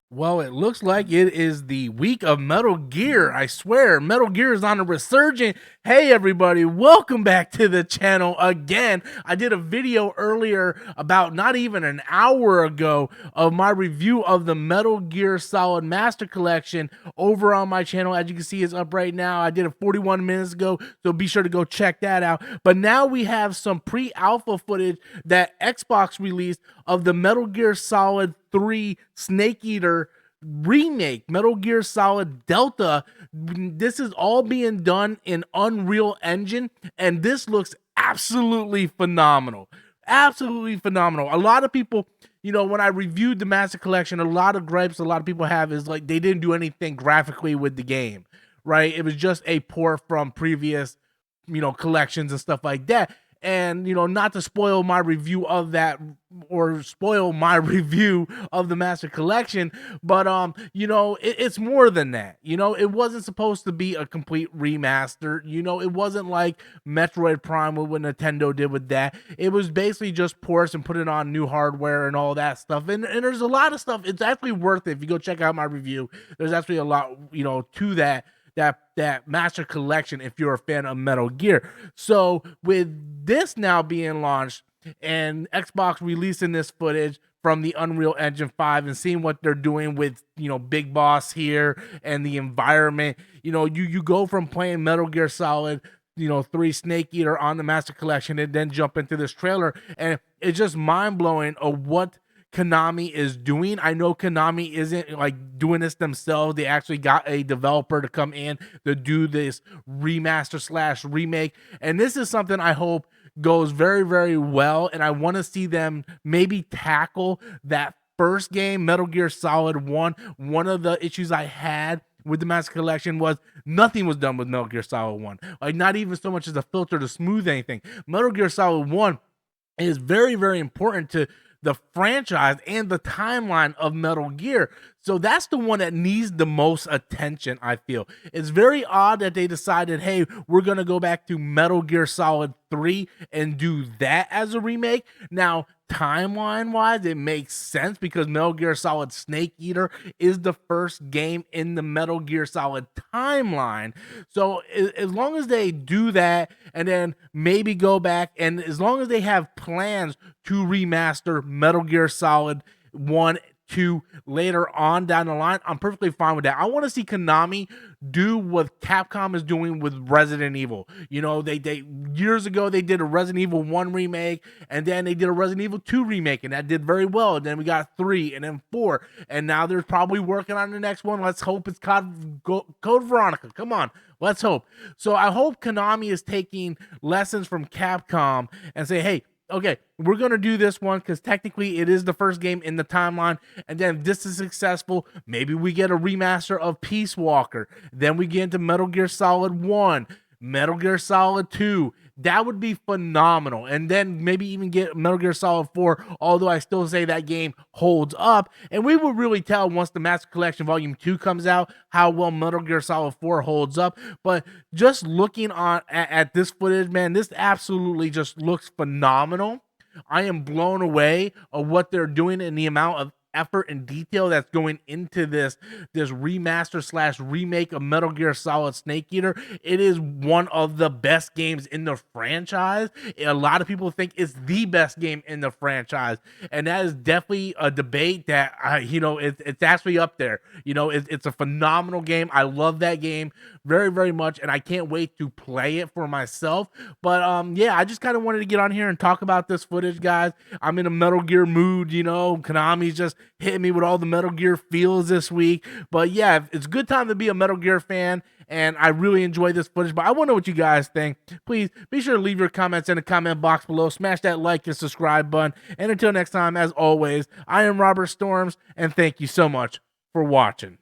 Well, it looks like it is the week of Metal Gear. I swear, Metal Gear is on a resurgent. Hey, everybody, welcome back to the channel again. I did a video earlier about not even an hour ago of my review of the Metal Gear Solid Master Collection over on my channel. As you can see, it's up right now. I did it 41 minutes ago, so be sure to go check that out. But now we have some pre-alpha footage that Xbox released of the Metal Gear Solid 3 Snake Eater remake, Metal Gear Solid Delta. This is all being done in Unreal Engine, and this looks absolutely phenomenal. Absolutely phenomenal. A lot of people, when I reviewed the Master Collection, a lot of gripes a lot of people have is like they didn't do anything graphically with the game, right? It was just a port from previous, collections and stuff like that. And not to spoil my review of that or spoil my review of the Master Collection, but it's more than that. It wasn't supposed to be a complete remaster. It wasn't like Metroid Prime, what Nintendo did with that. It was basically just ports and put it on new hardware and all that stuff. And there's a lot of stuff. It's actually worth it if you go check out my review. There's actually a lot to that Master Collection if you're a fan of Metal Gear. So with this now being launched and Xbox releasing this footage from the Unreal Engine 5 and seeing what they're doing with Big Boss here and the environment, you go from playing Metal Gear Solid 3 Snake Eater on the Master Collection and then jump into this trailer, and it's just mind-blowing of what Konami is doing. I know Konami isn't like doing this themselves. They actually got a developer to come in to do this remaster / remake. And this is something I hope goes very, very well. And I want to see them maybe tackle that first game, Metal Gear Solid 1. One of the issues I had with the Master Collection was nothing was done with Metal Gear Solid 1. Like not even so much as a filter to smooth anything. Metal Gear Solid 1 is very, very important to the franchise and the timeline of Metal Gear. So that's the one that needs the most attention, I feel. It's very odd that they decided, hey, we're going to go back to Metal Gear Solid 3 and do that as a remake. Now, timeline-wise, it makes sense because Metal Gear Solid Snake Eater is the first game in the Metal Gear Solid timeline. So as long as they do that and then maybe go back, and as long as they have plans to remaster Metal Gear Solid 1, 2 later on down the line, I'm perfectly fine with that. I want to see Konami do what Capcom is doing with Resident Evil. They years ago they did a Resident Evil 1 remake, and then they did a Resident Evil 2 remake, and that did very well. And then we got 3 and then 4, and now they're probably working on the next one. Let's hope it's Code Veronica. Come on, let's hope. So I hope Konami is taking lessons from Capcom and say, hey, okay, we're going to do this one because technically it is the first game in the timeline. And then if this is successful, maybe we get a remaster of Peace Walker. Then we get into Metal Gear Solid 1, Metal Gear Solid 2. That would be phenomenal. And then maybe even get Metal Gear Solid 4, although I still say that game holds up. And we will really tell once the Master Collection Volume 2 comes out how well Metal Gear Solid 4 holds up. But just looking at this footage, man, this absolutely just looks phenomenal. I am blown away of what they're doing and the amount of effort and detail that's going into this remaster / remake of Metal Gear Solid Snake Eater. It is one of the best games in the franchise. A lot of people think it's the best game in the franchise, and that is definitely a debate that it's actually up there. It's a phenomenal game. I love that game very, very much, and I can't wait to play it for myself. But yeah, I just kind of wanted to get on here and talk about this footage, guys. I'm in a Metal Gear mood. Konami's just hitting me with all the Metal Gear feels this week. But yeah, it's a good time to be a Metal Gear fan, and I really enjoy this footage. But I want to know what you guys think. Please be sure to leave your comments in the comment box below. Smash that like and subscribe button. And until next time, as always, I am Robert Storms, and thank you so much for watching.